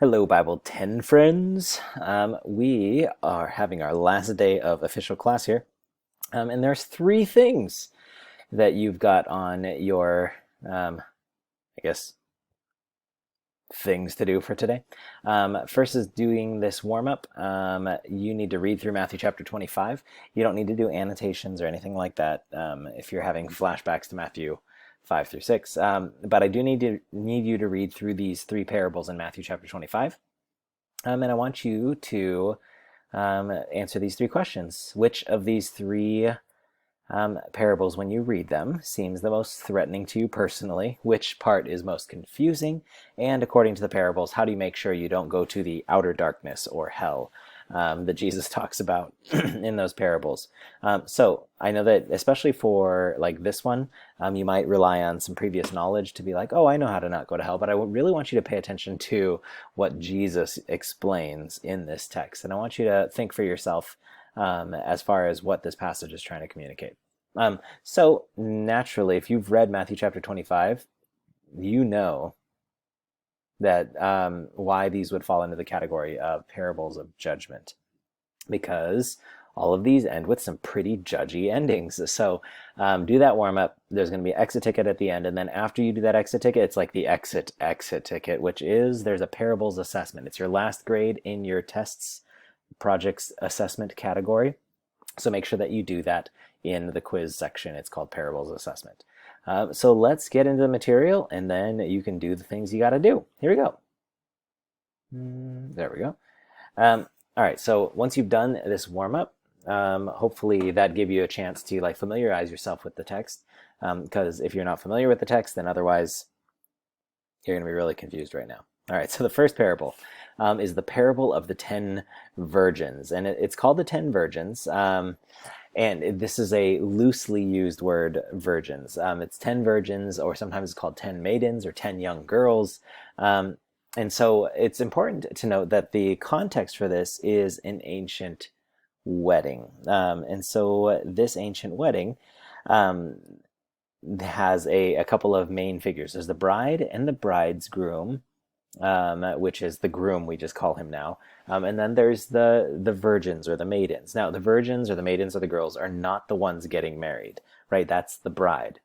Hello, Bible 10 friends. We are having our last day of official class here. And there's three things that you've got on your, I guess, things to do for today. First is doing this warm up. You need to read through Matthew chapter 25. You don't need to do annotations or anything like that if you're having flashbacks to Matthew 5 through 6. But I do need you to read through these three parables in Matthew chapter 25. And I want you to answer these three questions. Which of these three parables, when you read them, seems the most threatening to you personally? Which part is most confusing? And according to the parables, how do you make sure you don't go to the outer darkness or hell that Jesus talks about in those parables? So I know that especially for like this one, you might rely on some previous knowledge to be like, oh, I know how to not go to hell, but I really want you to pay attention to what Jesus explains in this text. And I want you to think for yourself as far as what this passage is trying to communicate. So naturally, if you've read Matthew chapter 25, you know that why these would fall into the category of parables of judgment, because all of these end with some pretty judgy endings. So do that warm up. There's going to be an exit ticket at the end, and then after you do that exit ticket, it's like the exit ticket, which is there's a parables assessment. It's your last grade in your tests projects assessment category. So make sure that you do that in the quiz section. It's called parables assessment. So let's get into the material, and then you can do the things you got to do. Here we go. There we go. All right, so once you've done this warm-up, hopefully that gave you a chance to like familiarize yourself with the text, because if you're not familiar with the text, then otherwise you're going to be really confused right now. All right, so the first parable is the parable of the 10 virgins, and it's called the 10 virgins, and this is a loosely used word, virgins. It's 10 virgins, or sometimes it's called 10 maidens or 10 young girls. And so it's important to note that the context for this is an ancient wedding. And so this ancient wedding has a couple of main figures. There's the bride and the bride's groom, which is the groom, we just call him now. And then there's the virgins or the maidens. Now, the virgins or the maidens or the girls are not the ones getting married, right? That's the bride.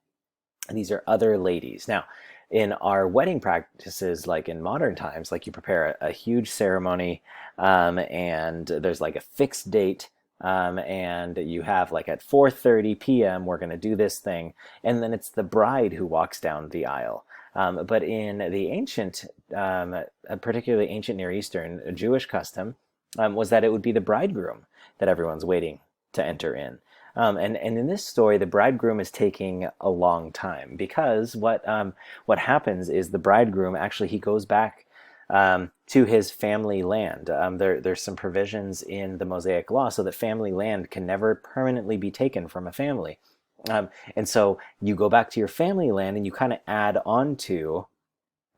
And these are other ladies. Now, in our wedding practices, like in modern times, like you prepare a huge ceremony, and there's like a fixed date, and you have like at 4:30 p.m. we're going to do this thing, and then it's the bride who walks down the aisle. But in the ancient, particularly ancient Near Eastern Jewish custom, was that it would be the bridegroom that everyone's waiting to enter in. And in this story, the bridegroom is taking a long time, because what happens is the bridegroom actually he goes back to his family land. There's some provisions in the Mosaic Law so that family land can never permanently be taken from a family. And so you go back to your family land and you kind of add on to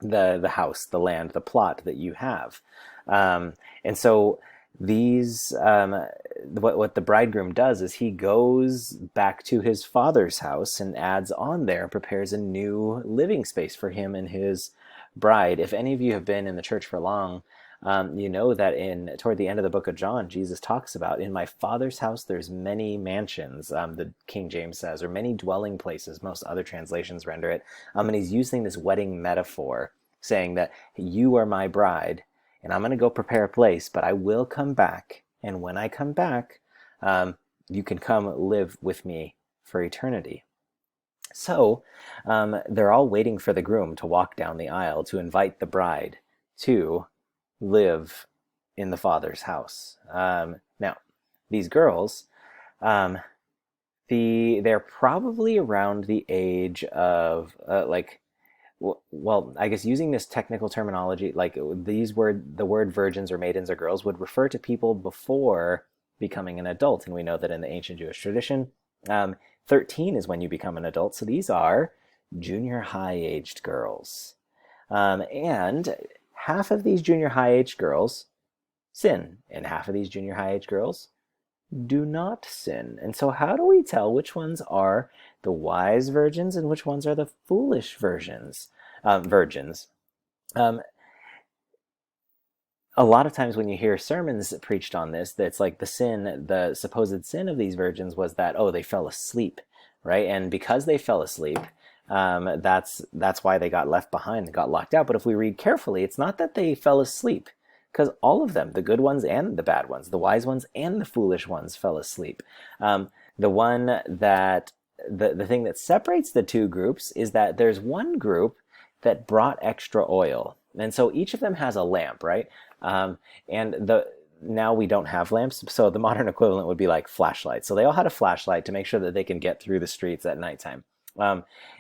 the house, the land, the plot that you have. And so these what the bridegroom does is he goes back to his father's house and adds on there, prepares a new living space for him and his bride. If any of you have been in the church for long, you know that toward the end of the book of John, Jesus talks about, in my Father's house there's many mansions, the King James says, or many dwelling places. Most other translations render it. And he's using this wedding metaphor, saying that you are my bride, and I'm going to go prepare a place, but I will come back. And when I come back, you can come live with me for eternity. So they're all waiting for the groom to walk down the aisle to invite the bride to live in the Father's house. Now, these girls, they're probably around the age of well, I guess using this technical terminology, like the word virgins or maidens or girls would refer to people before becoming an adult. And we know that in the ancient Jewish tradition, 13 is when you become an adult. So these are junior high aged girls. And half of these junior high aged girls sin, and half of these junior high aged girls do not sin. And so how do we tell which ones are the wise virgins and which ones are the foolish virgins? a lot of times when you hear sermons preached on this, that's like the supposed sin of these virgins was that, oh, they fell asleep, right? And because they fell asleep, that's why they got left behind and got locked out. But if we read carefully, it's not that they fell asleep, because all of them, the good ones and the bad ones, the wise ones and the foolish ones, fell asleep. The one that the thing that separates the two groups is that there's one group that brought extra oil, and so each of them has a lamp, right? And now we don't have lamps, so the modern equivalent would be like flashlights. So they all had a flashlight to make sure that they can get through the streets at nighttime.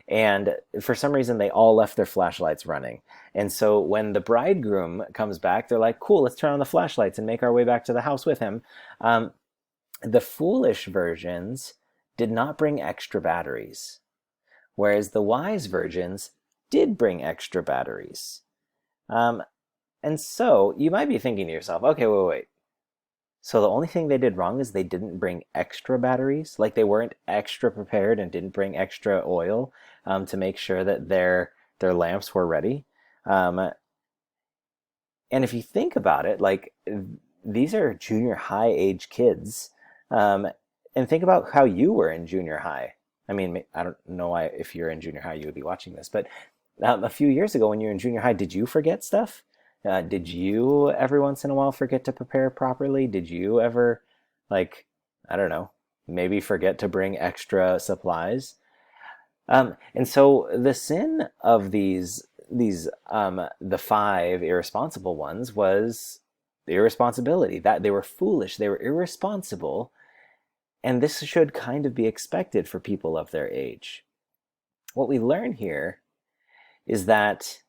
And for some reason, they all left their flashlights running. And so when the bridegroom comes back, they're like, cool, let's turn on the flashlights and make our way back to the house with him. The foolish virgins did not bring extra batteries, whereas the wise virgins did bring extra batteries. And so you might be thinking to yourself, okay, wait. So the only thing they did wrong is they didn't bring extra batteries, like they weren't extra prepared and didn't bring extra oil to make sure that their lamps were ready. And if you think about it, like these are junior high age kids, and think about how you were in junior high. I mean, I don't know why if you're in junior high you would be watching this, but a few years ago when you were in junior high, did you forget stuff? Did you every once in a while forget to prepare properly? Did you ever, like, I don't know, maybe forget to bring extra supplies? And so the sin of the five irresponsible ones was the irresponsibility, that they were foolish, they were irresponsible, and this should kind of be expected for people of their age. What we learn here is that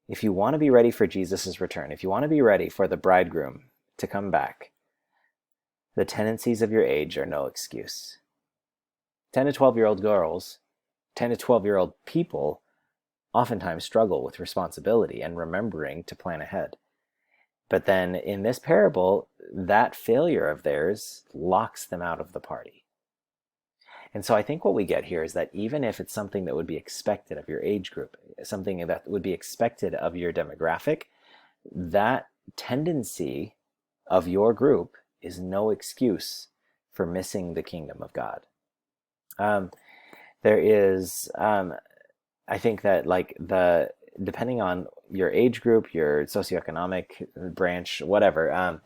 if you want to be ready for Jesus' return, if you want to be ready for the bridegroom to come back, the tendencies of your age are no excuse. 10 to 12-year-old girls, 10 to 12-year-old people oftentimes struggle with responsibility and remembering to plan ahead. But then in this parable, that failure of theirs locks them out of the party. And so I think what we get here is that even if it's something that would be expected of your age group, something that would be expected of your demographic, that tendency of your group is no excuse for missing the kingdom of God. There is, I think that like depending on your age group, your socioeconomic branch, whatever,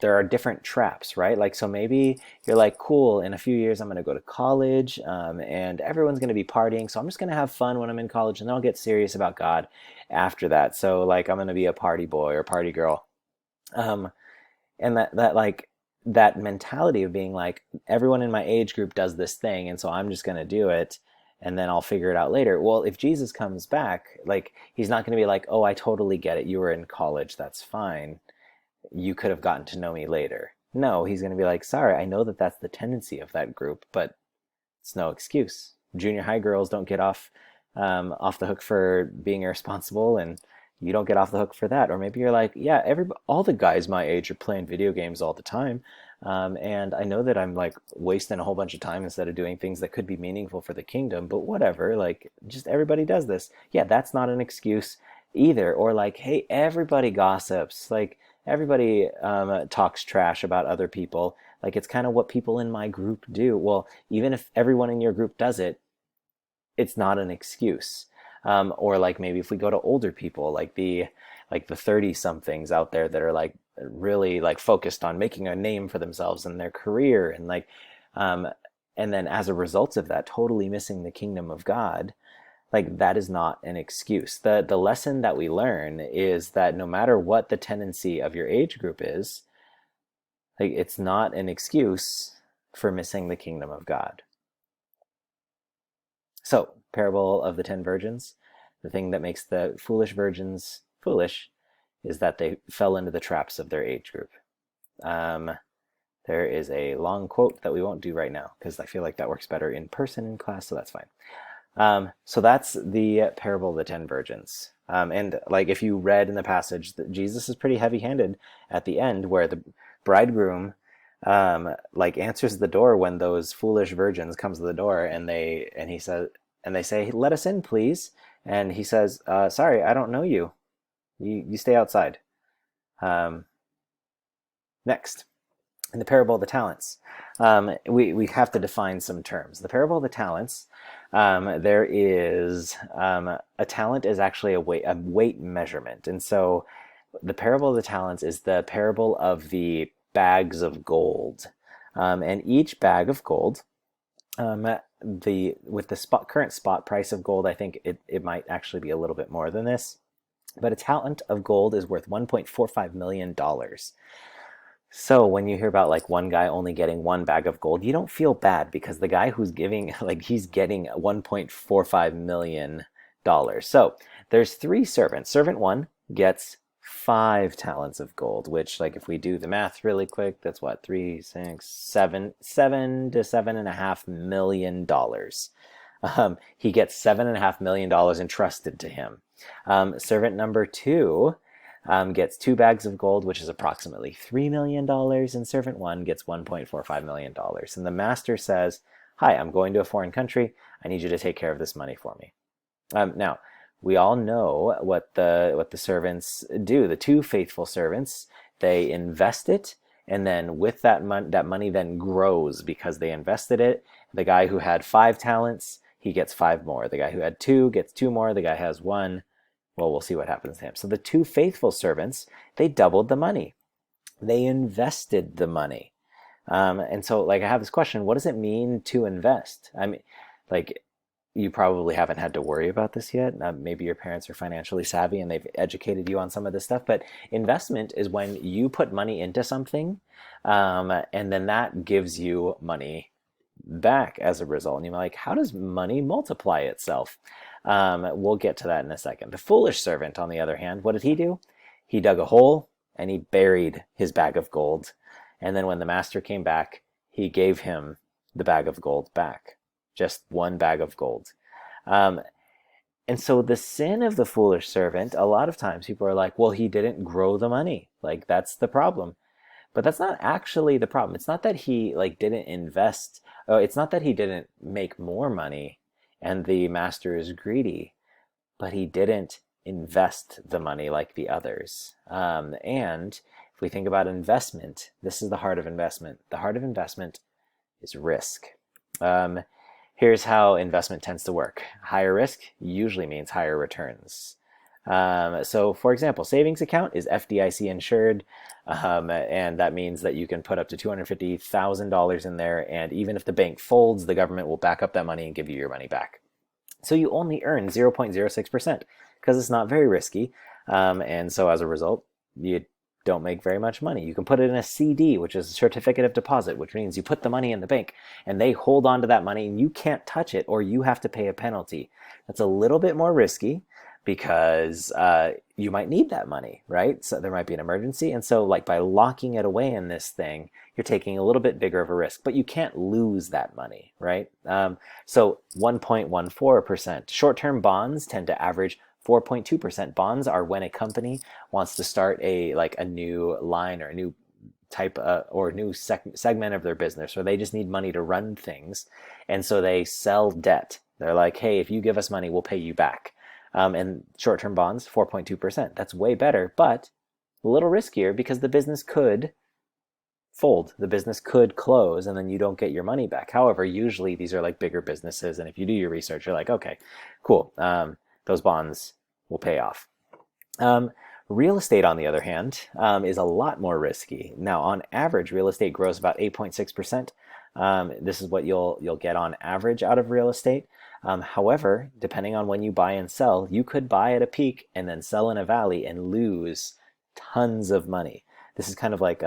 there are different traps, right? Like, so maybe you're like, cool, in a few years I'm going to go to college, and everyone's going to be partying, so I'm just going to have fun when I'm in college, and then I'll get serious about God after that. So like, I'm going to be a party boy or party girl. And that mentality of being like, everyone in my age group does this thing, and so I'm just going to do it, and then I'll figure it out later. Well, if Jesus comes back, like, he's not going to be like, oh, I totally get it. You were in college. That's fine. You could have gotten to know me later. No, he's going to be like, sorry, I know that that's the tendency of that group, but it's no excuse. Junior high girls don't get off the hook for being irresponsible, and you don't get off the hook for that. Or maybe you're like, yeah, all the guys my age are playing video games all the time, and I know that I'm like wasting a whole bunch of time instead of doing things that could be meaningful for the kingdom, but whatever, like, just everybody does this. Yeah, that's not an excuse either. Or like, hey, everybody gossips. Like, everybody talks trash about other people. Like, it's kind of what people in my group do. Well, even if everyone in your group does it, it's not an excuse. Or like, maybe if we go to older people, like the 30 somethings out there that are like really like focused on making a name for themselves in their career, and like and then as a result of that, totally missing the kingdom of God. Like, that is not an excuse. The lesson that we learn is that no matter what the tendency of your age group is, like, it's not an excuse for missing the kingdom of God. So, parable of the 10 virgins. The thing that makes the foolish virgins foolish is that they fell into the traps of their age group. There is a long quote that we won't do right now because I feel like that works better in person in class, so that's fine. So that's the parable of the 10 virgins. And like, if you read in the passage, that Jesus is pretty heavy-handed at the end, where the bridegroom like answers the door when those foolish virgins comes to the door, and they say, let us in, please. And he says, sorry, I don't know you. You stay outside. Um, Next, in the parable of the talents, we have to define some terms. The parable of the talents, there is a talent is actually a weight measurement. And so the parable of the talents is the parable of the bags of gold. And each bag of gold, with the current spot price of gold, I think it might actually be a little bit more than this. But a talent of gold is worth $1.45 million. So when you hear about like one guy only getting one bag of gold, you don't feel bad because the guy who's giving, like he's getting $1.45 million. So there's three servants. Servant one gets 5 talents of gold, which, like, if we do the math really quick, that's what, 3, 6, 7, to $7.5 million. He gets $7.5 million entrusted to him. Servant number two gets 2 bags of gold, which is approximately $3 million, and servant one gets $1.45 million. And the master says, "Hi, I'm going to a foreign country. I need you to take care of this money for me." Now, we all know what the servants do. The 2 faithful servants, they invest it, and then with that money then grows because they invested it. The guy who had 5 talents, he gets 5 more. The guy who had 2 gets 2 more. The guy who has 1, well, we'll see what happens to him. So the 2 faithful servants, they doubled the money. They invested the money. And so, like, I have this question: what does it mean to invest? I mean, like, you probably haven't had to worry about this yet. Maybe your parents are financially savvy and they've educated you on some of this stuff. But investment is when you put money into something, and then that gives you money back as a result. And you're like, how does money multiply itself? We'll get to that in a second. The foolish servant, on the other hand, what did he do? He dug a hole and he buried his bag of gold. And then when the master came back, he gave him the bag of gold back. Just 1 bag of gold. And so the sin of the foolish servant, a lot of times people are like, well, he didn't grow the money. Like, that's the problem. But that's not actually the problem. It's not that he like didn't invest. It's not that he didn't make more money and the master is greedy, but he didn't invest the money like the others. And if we think about investment, this is the heart of investment. The heart of investment is risk. Here's how investment tends to work. Higher risk usually means higher returns. So, for example, savings account is FDIC insured, and that means that you can put up to $250,000 in there, and even if the bank folds, the government will back up that money and give you your money back. So you only earn 0.06% because it's not very risky, and so as a result, you don't make very much money. You can put it in a CD, which is a certificate of deposit, which means you put the money in the bank and they hold on to that money and you can't touch it or you have to pay a penalty. That's a little bit more risky because you might need that money, right? So there might be an emergency. And so, like, by locking it away in this thing, you're taking a little bit bigger of a risk, but you can't lose that money, right? So 1.14%. Short-term bonds tend to average 4.2%. Bonds are when a company wants to start a new line or a new type or new segment of their business, or they just need money to run things, and so they sell debt. They're like, hey, if you give us money, we'll pay you back. And short-term bonds, 4.2%. That's way better, but a little riskier because the business could fold. The business could close and then you don't get your money back. However, usually these are like bigger businesses, and if you do your research, you're like, okay, cool. Those bonds will pay off. Real estate, on the other hand, is a lot more risky. Now, on average, real estate grows about 8.6%. This is what you'll get on average out of real estate. However, depending on when you buy and sell, you could buy at a peak and then sell in a valley and lose tons of money. This is kind of like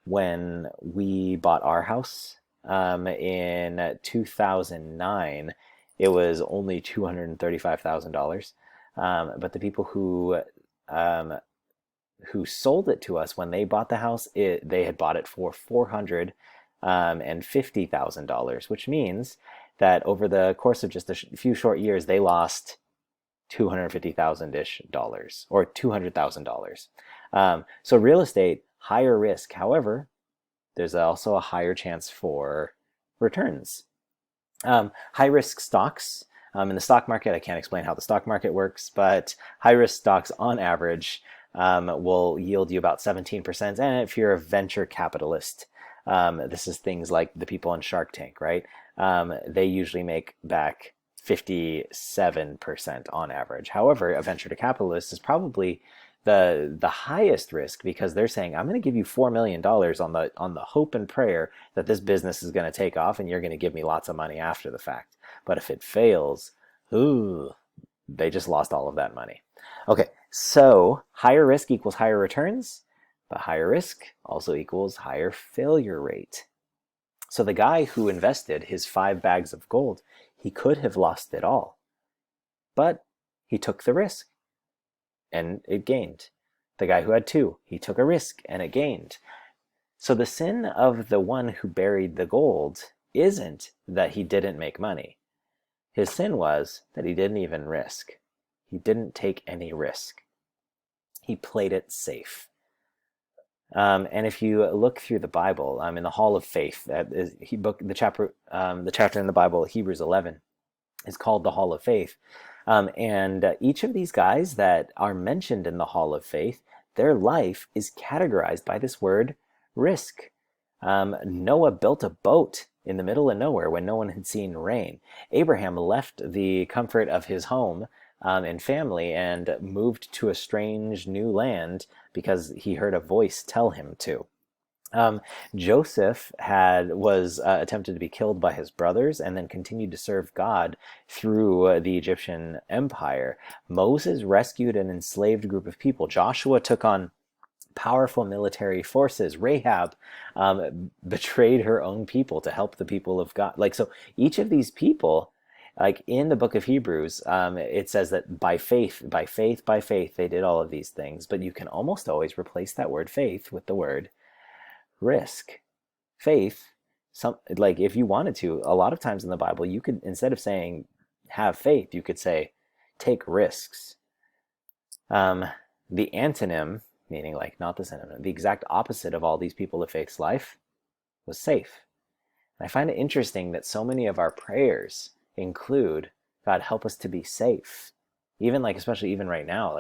when we bought our house in 2009. It was only $235,000. But the people who sold it to us when they bought the house, they had bought it for $450,000, which means that over the course of just a few short years, they lost $250,000-ish or $200,000. So real estate, higher risk. However, there's also a higher chance for returns. High risk stocks. In the stock market, I can't explain how the stock market works, but high risk stocks on average will yield you about 17%. And if you're a venture capitalist, this is things like the people on Shark Tank, right? They usually make back 57% on average. However, a venture to capitalist is probably the highest risk because they're saying, I'm going to give you $4 million on the hope and prayer that this business is going to take off and you're going to give me lots of money after the fact. But if it fails, ooh, they just lost all of that money. Okay, so higher risk equals higher returns, but higher risk also equals higher failure rate. So the guy who invested his 5 bags of gold, he could have lost it all, but he took the risk and it gained. The guy who had 2, he took a risk and it gained. So the sin of the one who buried the gold isn't that he didn't make money. His sin was that he didn't even risk. He didn't take any risk. He played it safe. And if you look through the Bible, in the Hall of Faith, the chapter in the Bible, Hebrews 11, is called the Hall of Faith. And each of these guys that are mentioned in the Hall of Faith, their life is categorized by this word risk. Noah built a boat in the middle of nowhere when no one had seen rain. Abraham left the comfort of his home and family and moved to a strange new land because he heard a voice tell him to. Joseph was attempted to be killed by his brothers and then continued to serve God through the Egyptian empire. Moses rescued an enslaved group of people. Joshua took on powerful military forces. Rahab betrayed her own people to help the people of God. So each of these people, like in the book of Hebrews, it says that by faith, they did all of these things. But you can almost always replace that word faith with the word risk. Faith, if you wanted to, a lot of times in the Bible, you could, instead of saying have faith, you could say take risks. The antonym, meaning not the synonym, the exact opposite of all these people of faith's life was safe. And I find it interesting that so many of our prayers include, God, help us to be safe. Even especially even right now,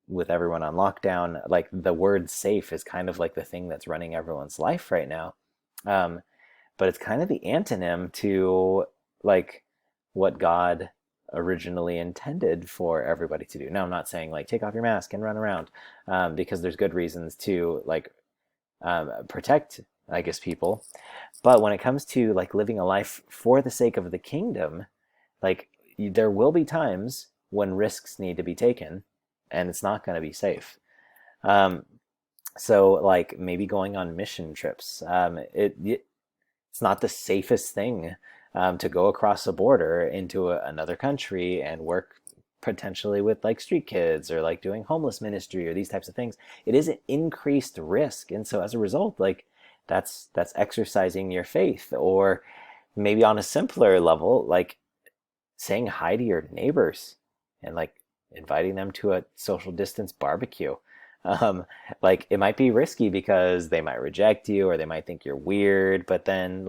with everyone on lockdown, the word safe is kind of the thing that's running everyone's life right now. But it's kind of the antonym to what God originally intended for everybody to do. Now, I'm not saying take off your mask and run around, because there's good reasons to protect, I guess, people. But when it comes to living a life for the sake of the kingdom, there will be times when risks need to be taken and it's not going to be safe. So maybe going on mission trips, it's not the safest thing to go across a border into another country and work potentially with street kids or doing homeless ministry or these types of things. It is an increased risk, and so as a result, that's exercising your faith. Or maybe on a simpler level, saying hi to your neighbors and inviting them to a social distance barbecue. It might be risky because they might reject you or they might think you're weird, but then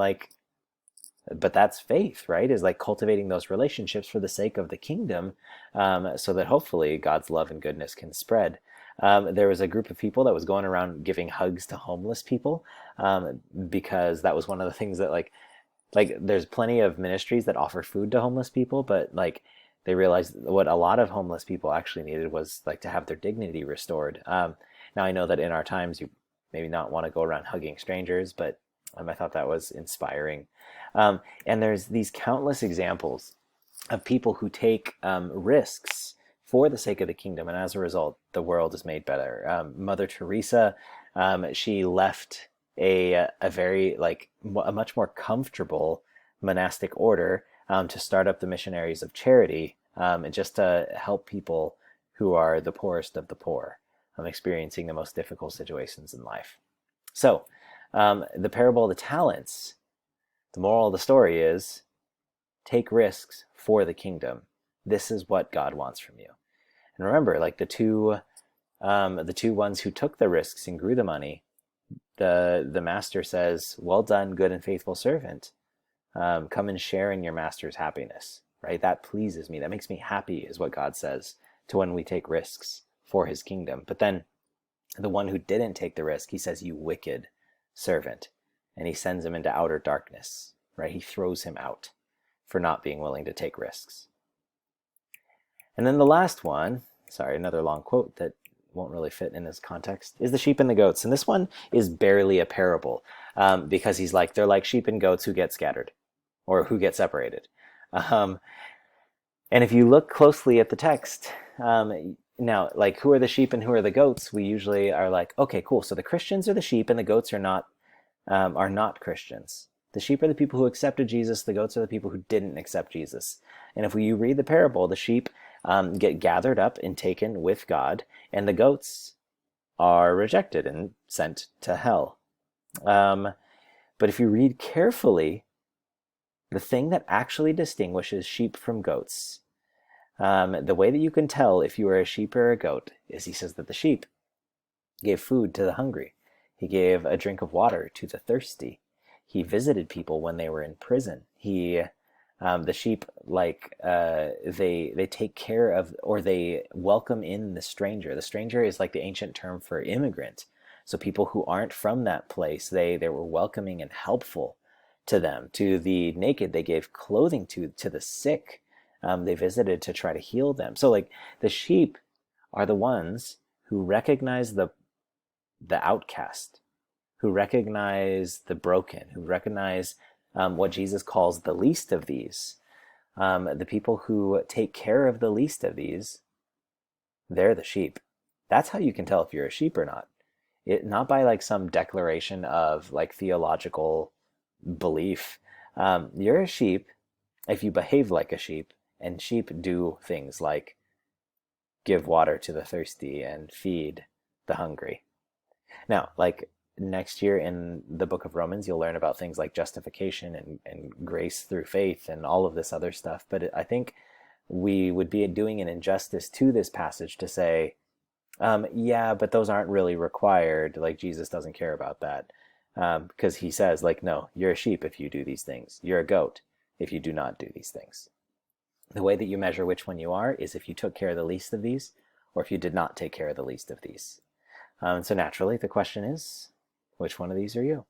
but that's faith, right? Is cultivating those relationships for the sake of the kingdom, so that hopefully God's love and goodness can spread. There was a group of people that was going around giving hugs to homeless people, because that was one of the things that there's plenty of ministries that offer food to homeless people, but they realized what a lot of homeless people actually needed was to have their dignity restored. Now I know that in our times you maybe not want to go around hugging strangers, but I thought that was inspiring. And there's these countless examples of people who take risks for the sake of the kingdom, and as a result, the world is made better. Mother Teresa, she left a very a much more comfortable monastic order to start up the Missionaries of Charity, and just to help people who are the poorest of the poor, experiencing the most difficult situations in life. So, the parable of the talents, the moral of the story is take risks for the kingdom. This is what God wants from you. And remember, the two ones who took the risks and grew the money, the master says, well done, good and faithful servant. Come and share in your master's happiness, right? That pleases me. That makes me happy, is what God says to when we take risks for his kingdom. But then the one who didn't take the risk, he says, "You wicked servant." And he sends him into outer darkness, right? He throws him out for not being willing to take risks. And then the last one, sorry, another long quote that won't really fit in this context, is the sheep and the goats. And this one is barely a parable, because he's like, they're like sheep and goats who get scattered or who get separated. And if you look closely at the text, now, like, who are the sheep and who are the goats? We usually are like, okay, cool. So the Christians are the sheep and the goats are not Christians. The sheep are the people who accepted Jesus. The goats are the people who didn't accept Jesus. And if you read the parable, the sheep get gathered up and taken with God, and the goats are rejected and sent to hell. But if you read carefully, the thing that actually distinguishes sheep from goats, the way that you can tell if you are a sheep or a goat, is he says that the sheep gave food to the hungry. He gave a drink of water to the thirsty. He visited people when they were in prison. The sheep, like, they take care of, or they welcome in the stranger. The stranger is like the ancient term for immigrant. So people who aren't from that place, they were welcoming and helpful to them. To the naked, they gave clothing to the sick. They visited to try to heal them. So, like, the sheep are the ones who recognize the outcast, who recognize the broken, who recognize what Jesus calls the least of these. The people who take care of the least of these, they're the sheep. That's how you can tell if you're a sheep or not. Not by like some declaration of like theological belief. You're a sheep if you behave like a sheep, and sheep do things like give water to the thirsty and feed the hungry. Now, like, next year in the book of Romans, you'll learn about things like justification and grace through faith and all of this other stuff. But I think we would be doing an injustice to this passage to say, yeah, but those aren't really required. Like, Jesus doesn't care about that. Because he says, like, no, you're a sheep if you do these things. You're a goat if you do not do these things. The way that you measure which one you are is if you took care of the least of these, or if you did not take care of the least of these. So naturally, the question is, which one of these are you?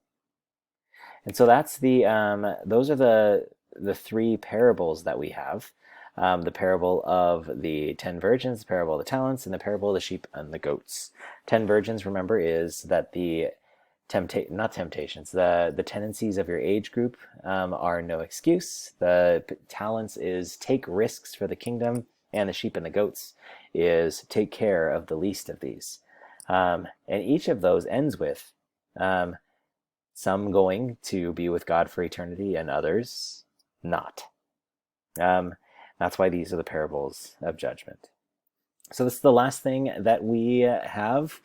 And so that's those are the three parables that we have. The parable of the 10 virgins, the parable of the talents, and the parable of the sheep and the goats. 10 virgins, remember, is that the tendencies of your age group are no excuse. The talents is take risks for the kingdom, and the sheep and the goats is take care of the least of these. And each of those ends with some going to be with God for eternity and others not. That's why these are the parables of judgment. So this is the last thing that we have.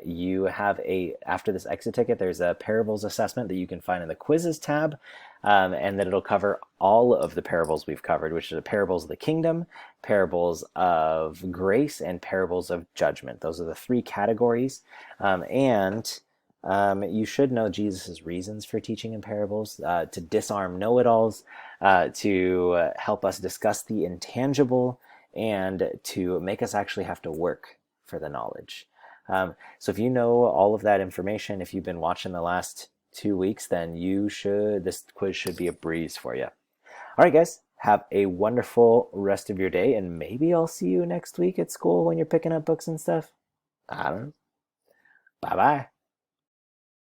You have after this exit ticket, there's a parables assessment that you can find in the quizzes tab, and that it'll cover all of the parables we've covered, which are the parables of the kingdom, parables of grace, and parables of judgment. Those are the three categories. And you should know Jesus' reasons for teaching in parables, to disarm know-it-alls, to help us discuss the intangible, and to make us actually have to work for the knowledge. So if you know all of that information, if you've been watching the last 2 weeks, then this quiz should be a breeze for you. All right, guys, have a wonderful rest of your day, and maybe I'll see you next week at school when you're picking up books and stuff. I don't know. Bye-bye.